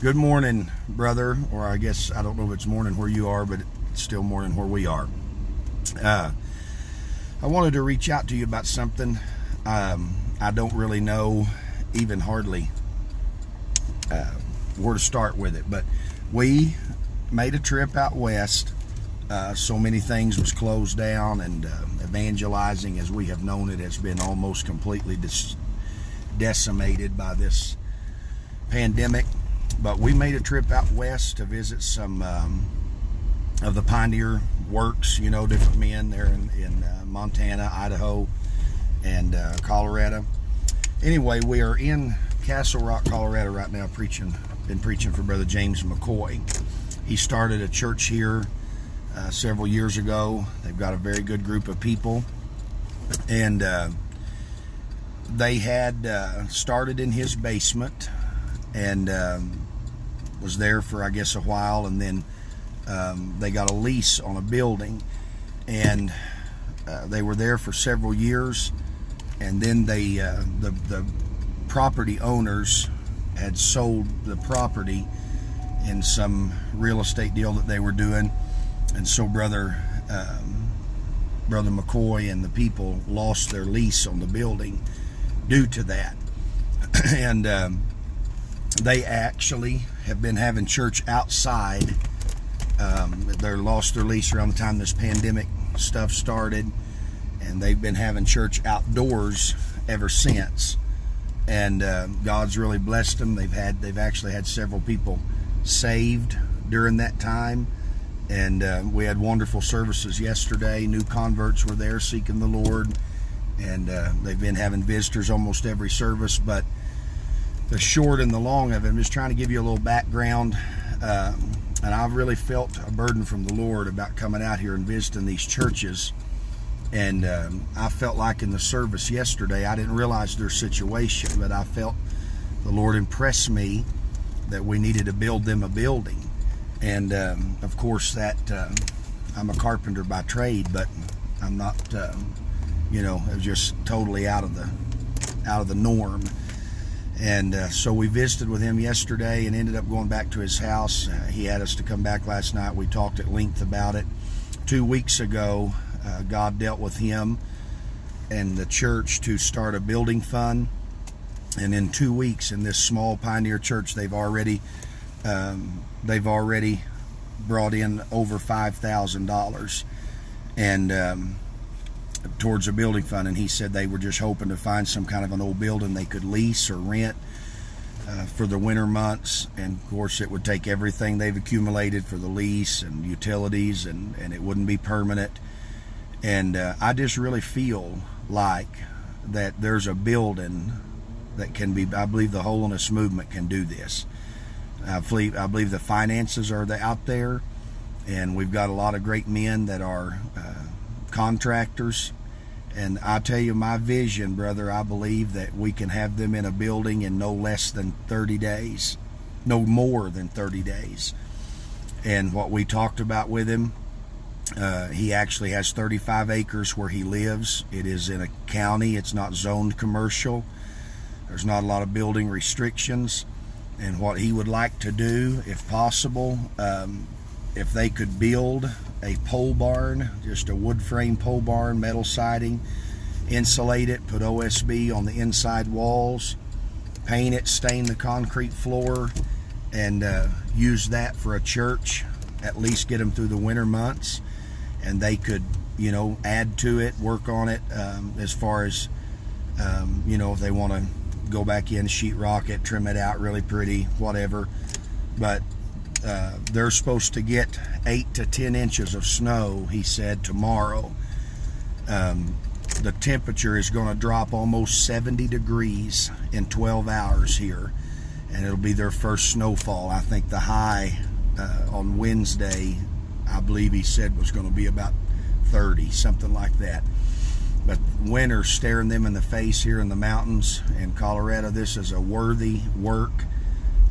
Good morning, brother, or I guess I don't know if it's morning where you are, but it's still morning where we are. I wanted to reach out to you about something. I don't really know even hardly where to start with it, but we made a trip out west. So many things was closed down, and evangelizing as we have known it has been almost completely decimated by this pandemic. But we made a trip out west to visit some of the pioneer works, different men there in Montana, Idaho, and Colorado. Anyway, we are in Castle Rock, Colorado right now been preaching for Brother James McCoy. He started a church here several years ago. They've got a very good group of people, and they had started in his basement and was there for, I guess, a while, and then they got a lease on a building, and they were there for several years, and then they the property owners had sold the property in some real estate deal that they were doing, and so Brother McCoy and the people lost their lease on the building due to that. And they actually have been having church outside. They lost their lease around the time this pandemic stuff started, and they've been having church outdoors ever since. And God's really blessed them. They've actually had several people saved during that time, and we had wonderful services yesterday. New converts were there seeking the Lord, and they've been having visitors almost every service. But the short and the long of it, I'm just trying to give you a little background, and I've really felt a burden from the Lord about coming out here and visiting these churches. And I felt like in the service yesterday, I didn't realize their situation, but I felt the Lord impress me that we needed to build them a building. And of course, that I'm a carpenter by trade, but I'm not, it was just totally out of the norm. And so we visited with him yesterday and ended up going back to his house. He had us to come back last night. We talked at length about it. 2 weeks ago, God dealt with him and the church to start a building fund. And in 2 weeks, in this small pioneer church, they've already brought in over $5,000 and towards a building fund. And he said they were just hoping to find some kind of an old building they could lease or rent for the winter months. And of course, it would take everything they've accumulated for the lease and utilities, and it wouldn't be permanent. And I just really feel like that there's a building that can be, I believe the Holiness Movement can do this. I believe the finances are out there, and we've got a lot of great men that are contractors. And I tell you, my vision, brother, I believe that we can have them in a building in no less than 30 days, no more than 30 days. And what we talked about with him, he actually has 35 acres where he lives. It is in a county. It's not zoned commercial. There's not a lot of building restrictions. And what he would like to do, if possible, if they could build a pole barn, just a wood frame pole barn, metal siding, insulate it, put OSB on the inside walls, paint it, stain the concrete floor, and use that for a church, at least get them through the winter months. And they could, add to it, work on it, as far as, if they want to go back in, sheetrock it, trim it out really pretty, whatever. But they're supposed to get 8 to 10 inches of snow, he said, tomorrow. The temperature is going to drop almost 70 degrees in 12 hours here, and it'll be their first snowfall. I think the high on Wednesday, I believe he said, was going to be about 30, something like that. But winter's staring them in the face here in the mountains in Colorado. This is a worthy work,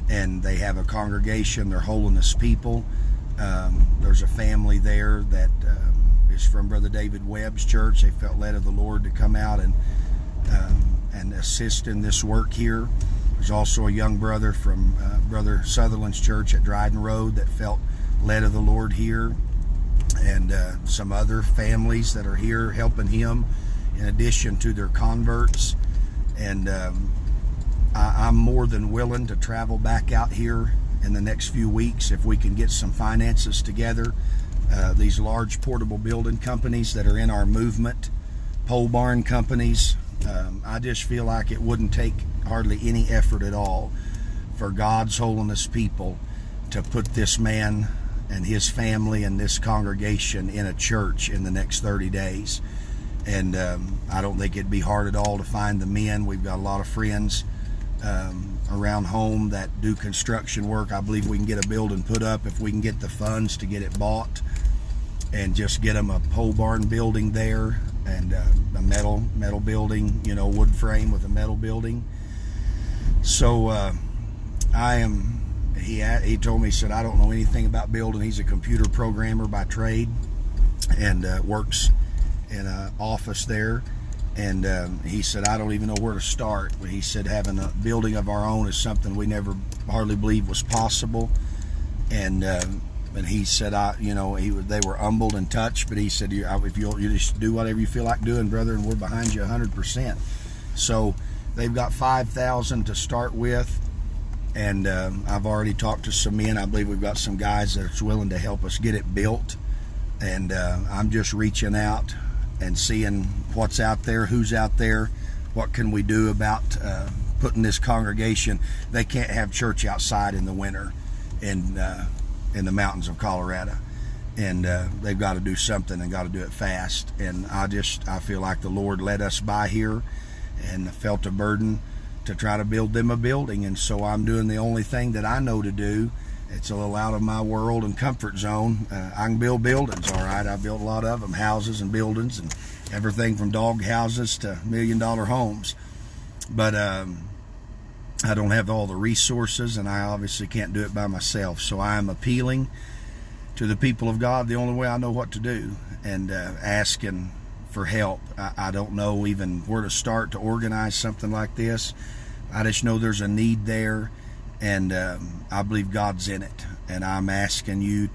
and they have a congregation. They're Holiness people. There's a family there that is from Brother David Webb's church. They felt led of the Lord to come out and assist in this work here. There's also a young brother from Brother Sutherland's church at Dryden Road that felt led of the Lord here, and some other families that are here helping him in addition to their converts. And I'm more than willing to travel back out here in the next few weeks if we can get some finances together. These large portable building companies that are in our movement, pole barn companies, I just feel like it wouldn't take hardly any effort at all for God's holiness people to put this man and his family and this congregation in a church in the next 30 days. And I don't think it'd be hard at all to find the men. We've got a lot of friends around home that do construction work. I believe we can get a building put up if we can get the funds to get it bought, and just get them a pole barn building there, and a metal building, you know, wood frame with a metal building. So he told me, he said, I don't know anything about building. He's a computer programmer by trade, and works in an office there. And he said, I don't even know where to start. But he said, having a building of our own is something we never hardly believed was possible. And he said, they were humbled and touched, but he said, if you just do whatever you feel like doing, brother, and we're behind you 100%. So they've got $5,000 to start with. And I've already talked to some men. I believe we've got some guys that's willing to help us get it built. And I'm just reaching out and seeing what's out there, who's out there, what can we do about putting this congregation. They can't have church outside in the winter in the mountains of Colorado, and they've got to do something, and got to do it fast. And I feel like the Lord led us by here and felt a burden to try to build them a building. And so I'm doing the only thing that I know to do. It's a little out of my world and comfort zone. I can build buildings, all right. I've built a lot of them, houses and buildings, and everything from dog houses to $1 million homes. But I don't have all the resources, and I obviously can't do it by myself. So I am appealing to the people of God the only way I know what to do, and asking for help. I don't know even where to start to organize something like this. I just know there's a need there. And I believe God's in it, and I'm asking you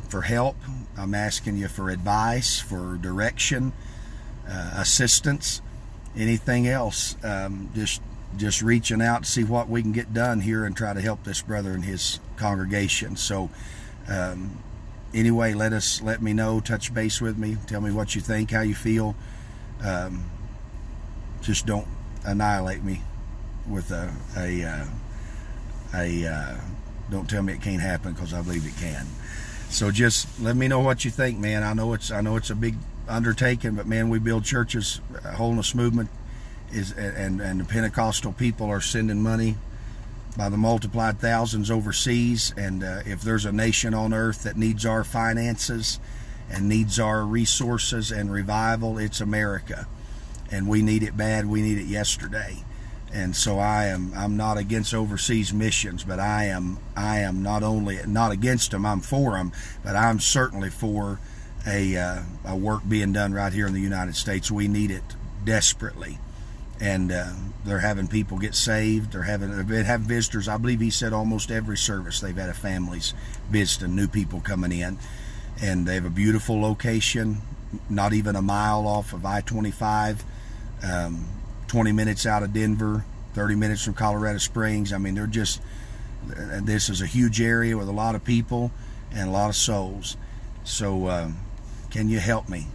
for help. I'm asking you for advice, for direction, assistance, anything else. Just reaching out to see what we can get done here and try to help this brother and his congregation. So anyway, let me know, touch base with me, tell me what you think, how you feel. Just don't annihilate me with don't tell me it can't happen, because I believe it can. So just let me know what you think, man. I know it's a big undertaking, but man, we build churches. Holiness Movement and the Pentecostal people are sending money by the multiplied thousands overseas. And if there's a nation on earth that needs our finances and needs our resources and revival, it's America. And we need it bad. We need it yesterday. And so I'm not against overseas missions, but I am not only not against them, I'm for them, but I'm certainly for a work being done right here in the United States. We need it desperately. And they're having people get saved. They're having visitors. I believe he said almost every service they've had families visiting, new people coming in. And they have a beautiful location, not even a mile off of I-25. 20 minutes out of Denver, 30 minutes from Colorado Springs. I mean, this is a huge area with a lot of people and a lot of souls. So can you help me?